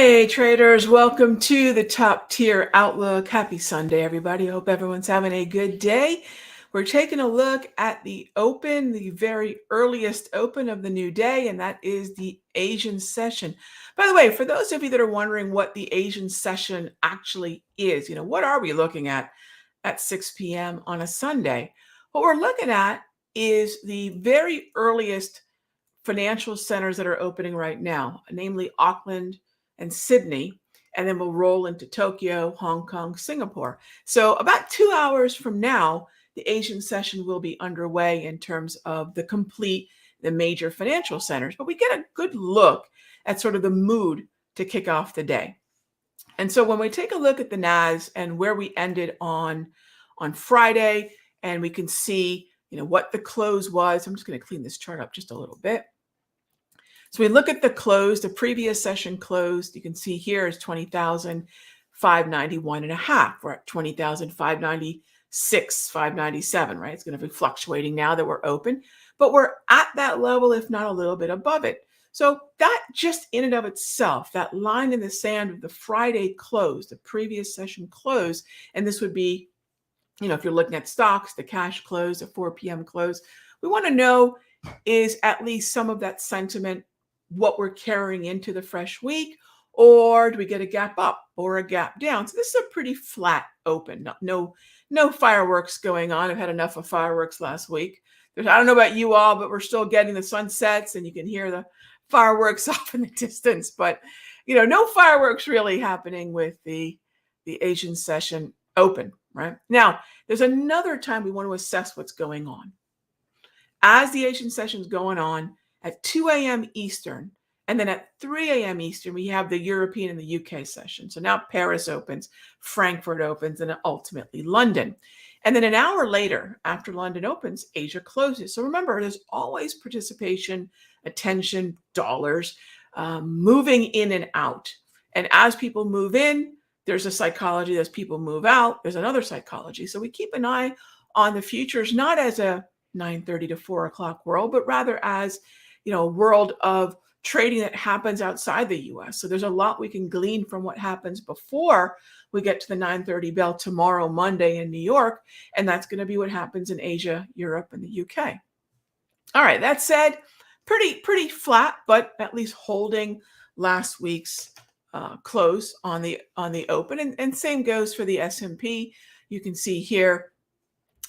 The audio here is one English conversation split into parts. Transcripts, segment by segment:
Hey traders, welcome to the Top Tier Outlook. Happy Sunday, everybody. I hope everyone's having a good day. We're taking a look at the open, the very earliest open of the new day, and that is the Asian session. By the way, for those of you that are wondering what the Asian session actually is, what are we looking at 6 p.m. on a Sunday? What we're looking at is the very earliest financial centers that are opening right now, namely Auckland and Sydney, and then we'll roll into Tokyo, Hong Kong, Singapore. So about 2 hours from now, the Asian session will be underway in terms of the major financial centers, but we get a good look at sort of the mood to kick off the day. And so when we take a look at the NAS and where we ended on Friday, and we can see what the close was. I'm just going to clean this chart up just a little bit. So we look at the close, the previous session closed. You can see here is 20,591 and a half. We're at 20,596, 597, right? It's going to be fluctuating now that we're open, but we're at that level, if not a little bit above it. So that just in and of itself, that line in the sand of the Friday close, the previous session close, and this would be, if you're looking at stocks, the cash close, the 4 p.m. close, we want to know is at least some of that sentiment what we're carrying into the fresh week, or do we get a gap up or a gap down? So this is a pretty flat open, no fireworks going on. I've had enough of fireworks last week. I don't know about you all, but we're still getting the sunsets and you can hear the fireworks off in the distance, but no fireworks really happening with the Asian session open, right? Now, there's another time we want to assess what's going on. As the Asian session is going on at 2 a.m. Eastern, and then at 3 a.m. Eastern, we have the European and the UK session. So now Paris opens, Frankfurt opens, and ultimately London. And then an hour later, after London opens, Asia closes. So remember, there's always participation, attention, dollars moving in and out. And as people move in, there's a psychology. As people move out, there's another psychology. So we keep an eye on the futures, not as a 9:30 to 4 o'clock world, but rather as a world of trading that happens outside the US. So there's a lot we can glean from what happens before we get to the 9:30 bell tomorrow, Monday in New York. And that's going to be what happens in Asia, Europe, and the UK. All right, that said, pretty flat, but at least holding last week's close on the open. And same goes for the S&P. You can see here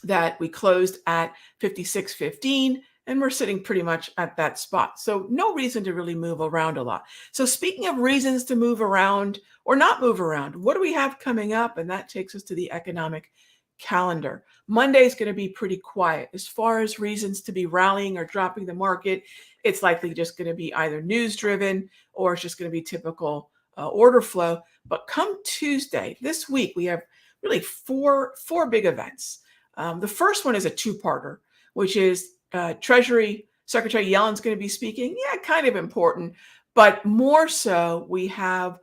that we closed at 56.15 and we're sitting pretty much at that spot. So no reason to really move around a lot. So speaking of reasons to move around or not move around, what do we have coming up? And that takes us to the economic calendar. Monday is going to be pretty quiet. As far as reasons to be rallying or dropping the market, it's likely just going to be either news driven or it's just going to be typical order flow. But come Tuesday, this week, we have really four big events. The first one is a two-parter, which is Treasury Secretary Yellen's going to be speaking. Yeah, kind of important, but more so we have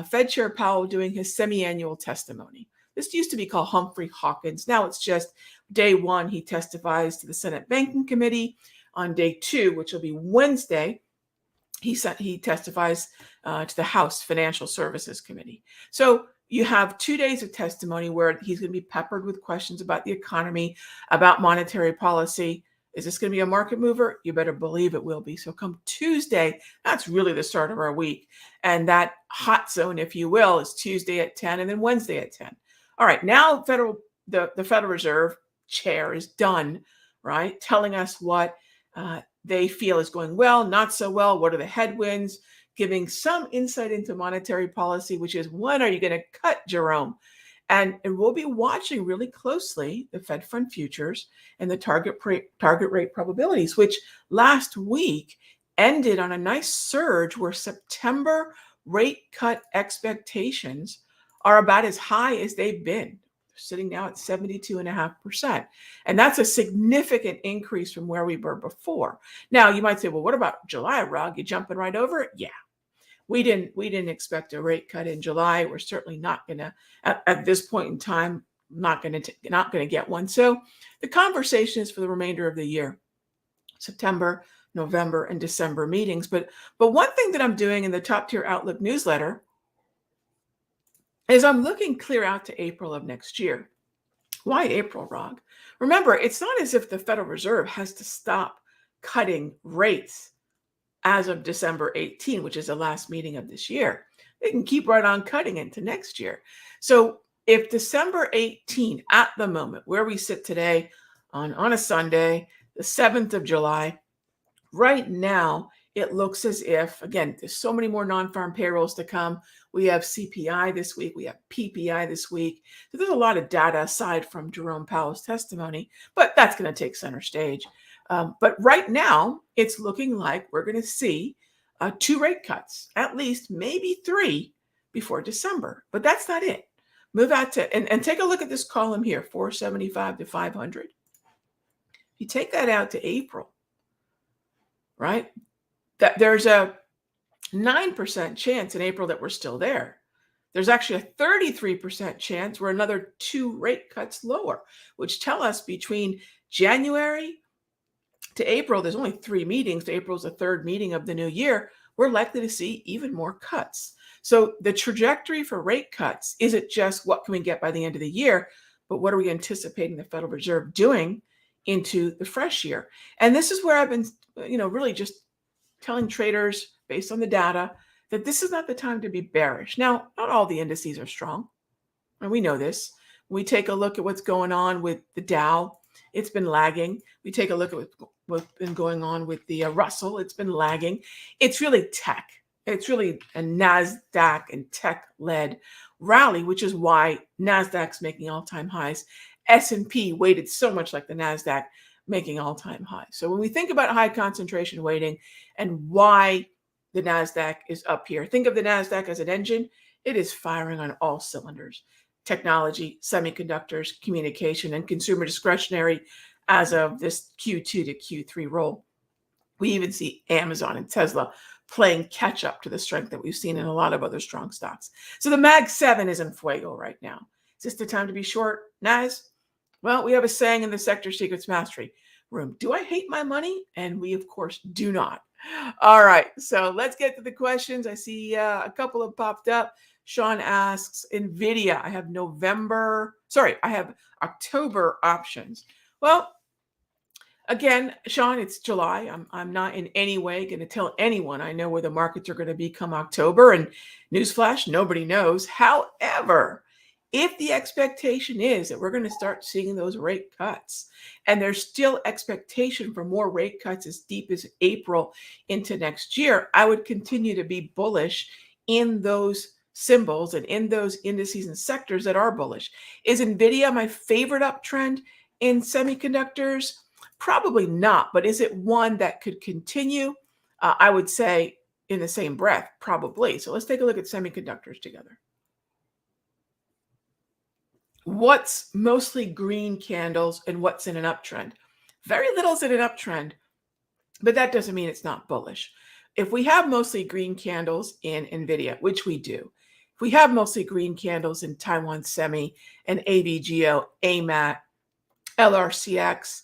Fed Chair Powell doing his semi-annual testimony. This used to be called Humphrey Hawkins. Now it's just day one, he testifies to the Senate Banking Committee. On day two, which will be Wednesday, he testifies to the House Financial Services Committee. So you have 2 days of testimony where he's going to be peppered with questions about the economy, about monetary policy. Is this going to be a market mover? You better believe it will be. So come Tuesday, that's really the start of our week. And that hot zone, if you will, is Tuesday at 10 and then Wednesday at 10. All right, now the Federal Reserve chair is done, right? Telling us what they feel is going well, not so well. What are the headwinds? Giving some insight into monetary policy, which is when are you going to cut, Jerome? And we'll be watching really closely the Fed Fund futures and the target rate probabilities, which last week ended on a nice surge where September rate cut expectations are about as high as they've been. They're sitting now at 72.5%. And that's a significant increase from where we were before. Now, you might say, well, what about July, Rag? You jumping right over it? Yeah. We didn't expect a rate cut in July. We're certainly not going to, at this point in time, not going to get one. So the conversation is for the remainder of the year, September, November, and December meetings. But one thing that I'm doing in the Top Tier Outlook newsletter, As I'm looking clear out to April of next year, why April, Rog? Remember, it's not as if the Federal Reserve has to stop cutting rates as of December 18, which is the last meeting of this year. They can keep right on cutting into next year. So if December 18, at the moment where we sit today on a Sunday, the 7th of July, right now, it looks as if, again, there's so many more non-farm payrolls to come. We have CPI this week. We have PPI this week. So there's a lot of data aside from Jerome Powell's testimony, but that's going to take center stage. But right now, it's looking like we're going to see 2 rate cuts, at least maybe 3 before December. But that's not it. Move out to, and take a look at this column here, 475 to 500. If you take that out to April, right? That there's a 9% chance in April that we're still there. There's actually a 33% chance we're another 2 rate cuts lower, which tell us between January to April, there's only 3 meetings. April's the 3rd meeting of the new year. We're likely to see even more cuts. So the trajectory for rate cuts isn't just what can we get by the end of the year, but what are we anticipating the Federal Reserve doing into the fresh year? And this is where I've been, really just telling traders based on the data that this is not the time to be bearish. Now, not all the indices are strong, and we know this. We take a look at what's going on with the Dow. It's been lagging. We take a look at what's been going on with the Russell. It's been lagging. It's really tech. It's really a NASDAQ and tech-led rally, which is why NASDAQ's making all-time highs. S&P weighted so much like the NASDAQ, making all-time highs. So when we think about high concentration weighting and why the NASDAQ is up here, think of the NASDAQ as an engine. It is firing on all cylinders. Technology, semiconductors, communication, and consumer discretionary as of this Q2 to Q3 roll. We even see Amazon and Tesla playing catch up to the strength that we've seen in a lot of other strong stocks. So the Mag 7 is in fuego right now. Is this the time to be short, Nas? Well, we have a saying in the Sector Secrets Mastery room, do I hate my money? And we, of course, do not. All right, so let's get to the questions. I see a couple have popped up. Sean asks, NVIDIA, I have October options. Well, again, Sean, it's July. I'm not in any way going to tell anyone I know where the markets are going to be come October. And newsflash, nobody knows. However, if the expectation is that we're going to start seeing those rate cuts, and there's still expectation for more rate cuts as deep as April into next year, I would continue to be bullish in those symbols and in those indices and sectors that are bullish. Is NVIDIA my favorite uptrend in semiconductors? Probably not, but is it one that could continue? I would say in the same breath, probably. So let's take a look at semiconductors together. What's mostly green candles and what's in an uptrend? Very little's in an uptrend, but that doesn't mean it's not bullish. If we have mostly green candles in NVIDIA, which we do, if we have mostly green candles in Taiwan Semi and AVGO, AMAT, LRCX,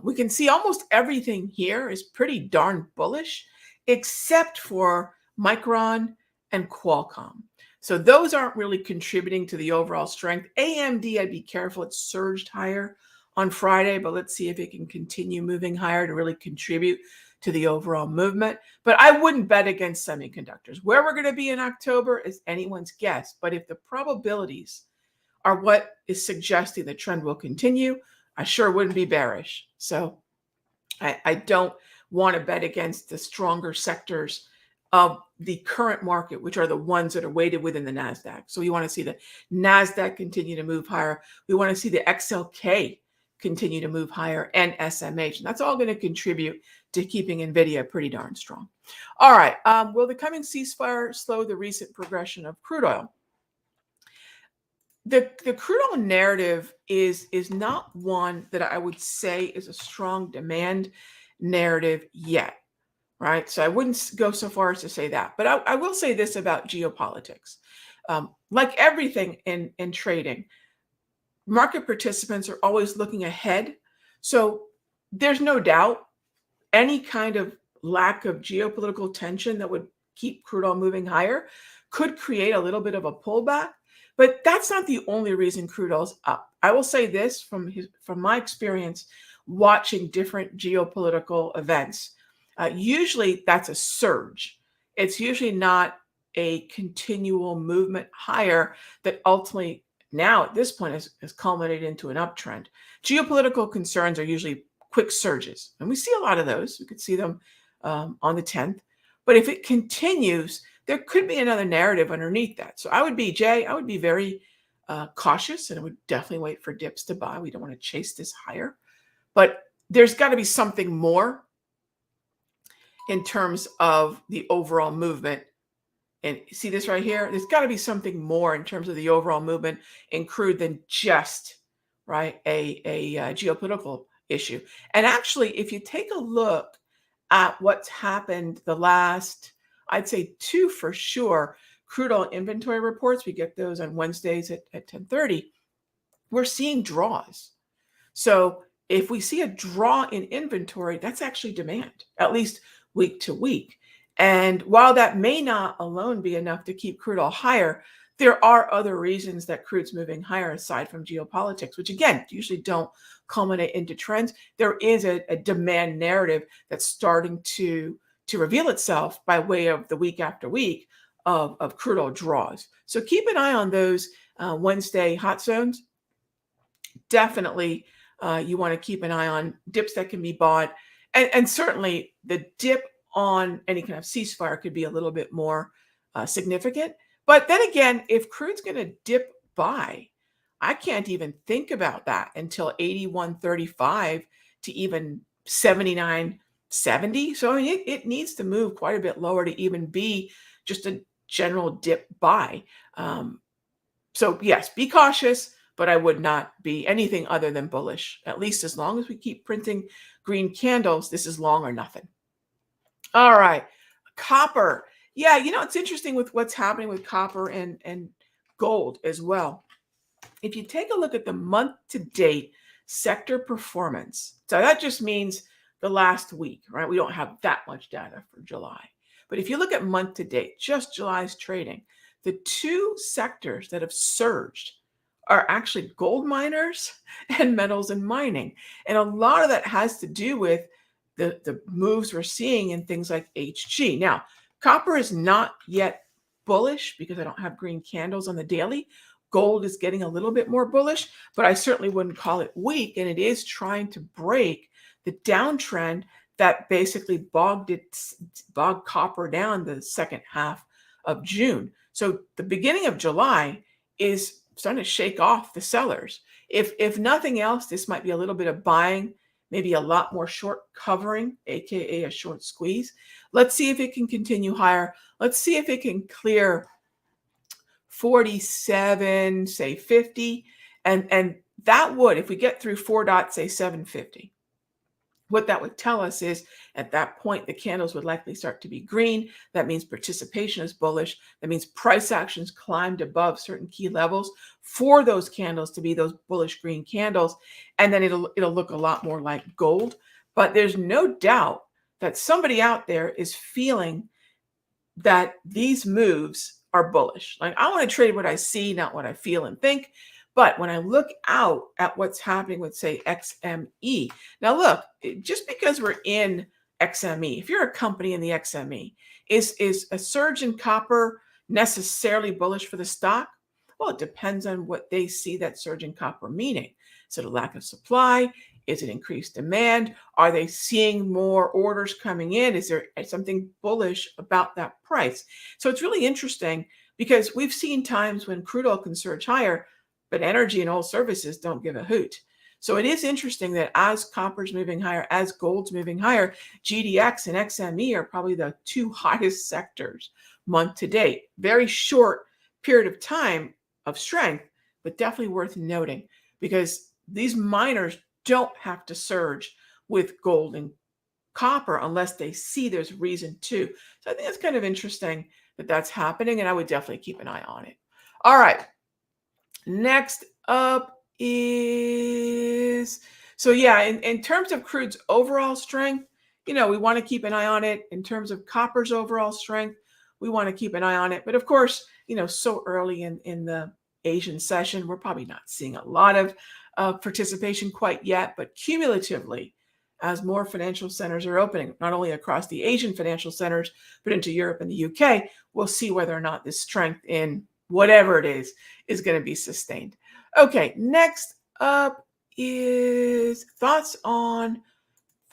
we can see almost everything here is pretty darn bullish, except for Micron and Qualcomm. So those aren't really contributing to the overall strength. AMD, I'd be careful. It surged higher on Friday, but let's see if it can continue moving higher to really contribute to the overall movement. But I wouldn't bet against semiconductors. Where we're going to be in October is anyone's guess. But if the probabilities are what is suggesting the trend will continue, I sure wouldn't be bearish. So I don't want to bet against the stronger sectors of the current market, which are the ones that are weighted within the NASDAQ. So we want to see the NASDAQ continue to move higher. We want to see the XLK continue to move higher and SMH. And that's all going to contribute to keeping NVIDIA pretty darn strong. All right. Will the coming ceasefire slow the recent progression of crude oil? The crude oil narrative is not one that I would say is a strong demand narrative yet, right? So I wouldn't go so far as to say that. But I will say this about geopolitics. Like everything in trading, market participants are always looking ahead. So there's no doubt any kind of lack of geopolitical tension that would keep crude oil moving higher could create a little bit of a pullback. But that's not the only reason crude oil's up. I will say this from my experience watching different geopolitical events. Usually that's a surge. It's usually not a continual movement higher that ultimately now at this point has culminated into an uptrend. Geopolitical concerns are usually quick surges, and we see a lot of those. We could see them on the 10th. But if it continues, there could be another narrative underneath that. So I would be, Jay, I would be very cautious, and I would definitely wait for dips to buy. We don't want to chase this higher. But there's got to be something more in terms of the overall movement. And see this right here? There's got to be something more in terms of the overall movement in crude than just right a geopolitical issue. And actually, if you take a look at what's happened the last, I'd say two for sure, crude oil inventory reports. We get those on Wednesdays at 10:30. We're seeing draws. So if we see a draw in inventory, that's actually demand, at least week to week. And while that may not alone be enough to keep crude oil higher, there are other reasons that crude's moving higher aside from geopolitics, which again, usually don't culminate into trends. There is a demand narrative that's starting to reveal itself by way of the week after week of crude oil draws. So keep an eye on those Wednesday hot zones. Definitely you want to keep an eye on dips that can be bought. And certainly the dip on any kind of ceasefire could be a little bit more significant. But then again, if crude's going to dip by, I can't even think about that until 81.35 to even 79.70. So I mean, it needs to move quite a bit lower to even be just a general dip buy. So yes, be cautious, but I would not be anything other than bullish. At least as long as we keep printing green candles, this is long or nothing. All right, copper. Yeah, it's interesting with what's happening with copper and gold as well. If you take a look at the month to date sector performance, so that just means the last week, right? We don't have that much data for July. But if you look at month to date, just July's trading, the two sectors that have surged are actually gold miners and metals and mining. And a lot of that has to do with the moves we're seeing in things like HG. Now, copper is not yet bullish because I don't have green candles on the daily. Gold is getting a little bit more bullish, but I certainly wouldn't call it weak. And it is trying to break the downtrend that basically bogged copper down the second half of June. So the beginning of July is starting to shake off the sellers. If nothing else, this might be a little bit of buying, maybe a lot more short covering, aka a short squeeze. Let's see if it can continue higher. Let's see if it can clear 47, say 50. And that would, if we get through 750, what that would tell us is at that point, the candles would likely start to be green. That means participation is bullish. That means price actions climbed above certain key levels for those candles to be those bullish green candles. And then it'll look a lot more like gold. But there's no doubt that somebody out there is feeling that these moves are bullish. Like, I want to trade what I see, not what I feel and think. But when I look out at what's happening with, say, XME, now look, just because we're in XME, if you're a company in the XME, is a surge in copper necessarily bullish for the stock? Well, it depends on what they see that surge in copper meaning. Is it a lack of supply? Is it increased demand? Are they seeing more orders coming in? Is there something bullish about that price? So it's really interesting because we've seen times when crude oil can surge higher, but energy and oil services don't give a hoot. So it is interesting that as copper's moving higher, as gold's moving higher, GDX and XME are probably the two hottest sectors month to date. Very short period of time of strength, but definitely worth noting because these miners don't have to surge with gold and copper unless they see there's reason to. So I think it's kind of interesting that that's happening, and I would definitely keep an eye on it. All right. Next up is, so yeah, in terms of crude's overall strength, we want to keep an eye on it. In terms of copper's overall strength, we want to keep an eye on it. But of course, so early in the Asian session. We're probably not seeing a lot of participation quite yet, but cumulatively, as more financial centers are opening, not only across the Asian financial centers, but into Europe and the UK, we'll see whether or not this strength in whatever it is going to be sustained. Okay, next up is thoughts on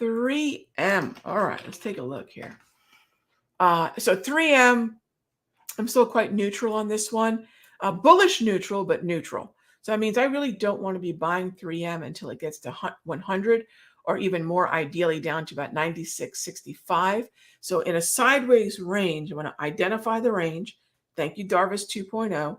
3M. All right, let's take a look here. So 3M, I'm still quite neutral on this one. Bullish neutral, but neutral. So that means I really don't want to be buying 3M until it gets to 100 or even more, ideally down to about 96.65. So in a sideways range, I'm going to identify the range. Thank you, Darvis 2.0.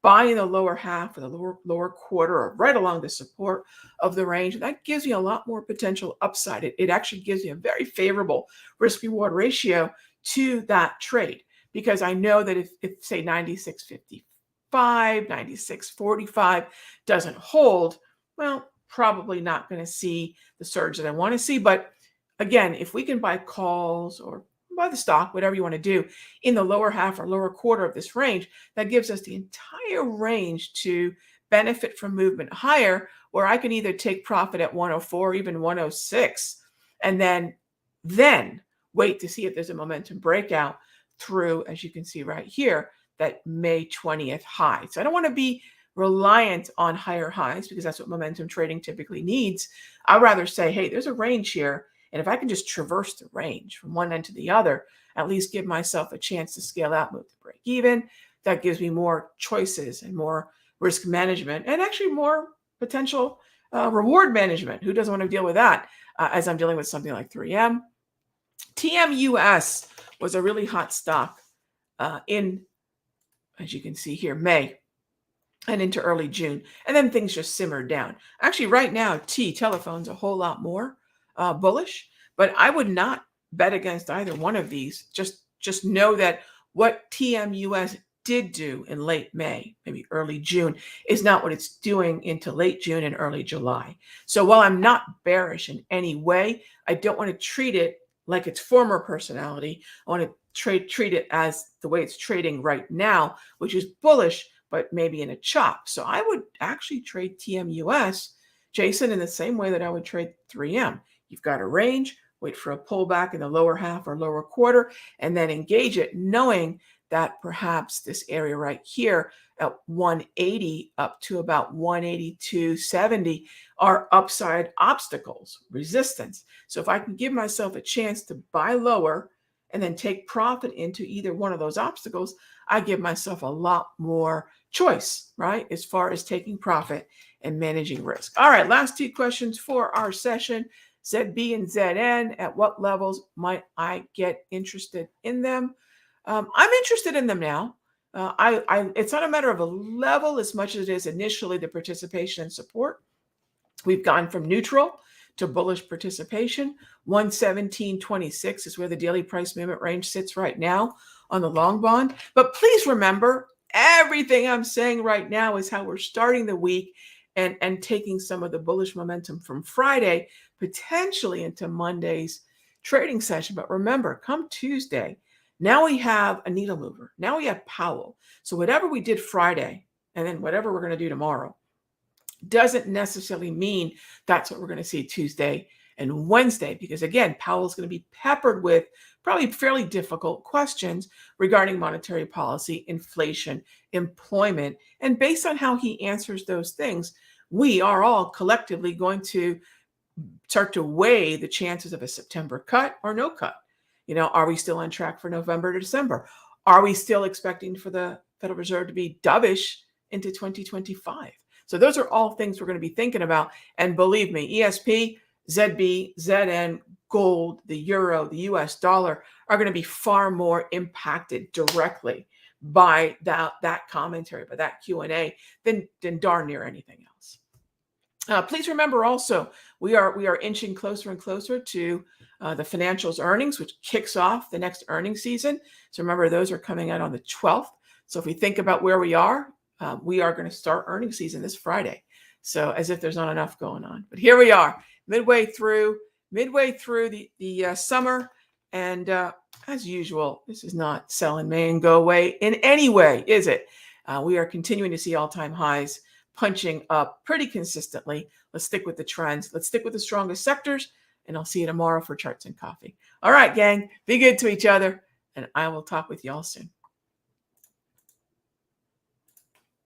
Buy in the lower half or the lower quarter or right along the support of the range. That gives me a lot more potential upside. It actually gives me a very favorable risk-reward ratio to that trade, because I know that if say 96.55, 96.45 doesn't hold, well, probably not going to see the surge that I want to see. But again, if we can buy calls or buy the stock, whatever you want to do, in the lower half or lower quarter of this range, that gives us the entire range to benefit from movement higher, where I can either take profit at 104 or even 106, and then wait to see if there's a momentum breakout through, as you can see right here, that May 20th high. So I don't want to be reliant on higher highs, because that's what momentum trading typically needs. I'd rather say, hey, there's a range here, and if I can just traverse the range from one end to the other, at least give myself a chance to scale out, move to break even. That gives me more choices and more risk management, and actually more potential reward management. Who doesn't want to deal with that as I'm dealing with something like 3M? TMUS was a really hot stock in, as you can see here, May and into early June. And then things just simmered down. Actually, right now, Telephone's a whole lot more bullish, but I would not bet against either one of these. Just know that what TMUS did do in late May, maybe early June, is not what it's doing into late June and early July. So while I'm not bearish in any way, I don't want to treat it like its former personality. I want to treat it as the way it's trading right now, which is bullish, but maybe in a chop. So I would actually trade TMUS, Jason, in the same way that I would trade 3M. You've got a range, wait for a pullback in the lower half or lower quarter, and then engage it, knowing that perhaps this area right here at 180 up to about 182.70 are upside obstacles, resistance. So if I can give myself a chance to buy lower and then take profit into either one of those obstacles, I give myself a lot more choice, right, as far as taking profit and managing risk. All right, last two questions for our session. ZB and ZN, at what levels might I get interested in them? I'm interested in them now. It's not a matter of a level as much as it is initially the participation and support. We've gone from neutral to bullish participation. 117.26 is where the daily price movement range sits right now on the long bond. But please remember, everything I'm saying right now is how we're starting the week and taking some of the bullish momentum from Friday potentially into Monday's trading session. But remember, come Tuesday, now we have a needle mover. Now we have Powell. So whatever we did Friday, and then whatever we're going to do tomorrow, doesn't necessarily mean that's what we're going to see Tuesday and Wednesday, because again, Powell's going to be peppered with probably fairly difficult questions regarding monetary policy, inflation, employment. And based on how he answers those things, we are all collectively going to start to weigh the chances of a September cut or no cut. Are we still on track for November to December? Are we still expecting for the Federal Reserve to be dovish into 2025? So those are all things we're going to be thinking about. And believe me, ESP, ZB, ZN, gold, the euro, the US dollar are going to be far more impacted directly by that commentary, by that Q&A than darn near anything else. Please remember also, we are inching closer and closer to the financials earnings, which kicks off the next earnings season. So remember, those are coming out on the 12th. So if we think about where we are going to start earnings season this Friday. So as if there's not enough going on. But here we are, midway through the summer. And as usual, this is not sell in May and go away in any way, is it? We are continuing to see all-time highs punching up pretty consistently. Let's stick with the trends. Let's stick with the strongest sectors, and I'll see you tomorrow for charts and coffee. All right, gang, be good to each other, and I will talk with y'all soon.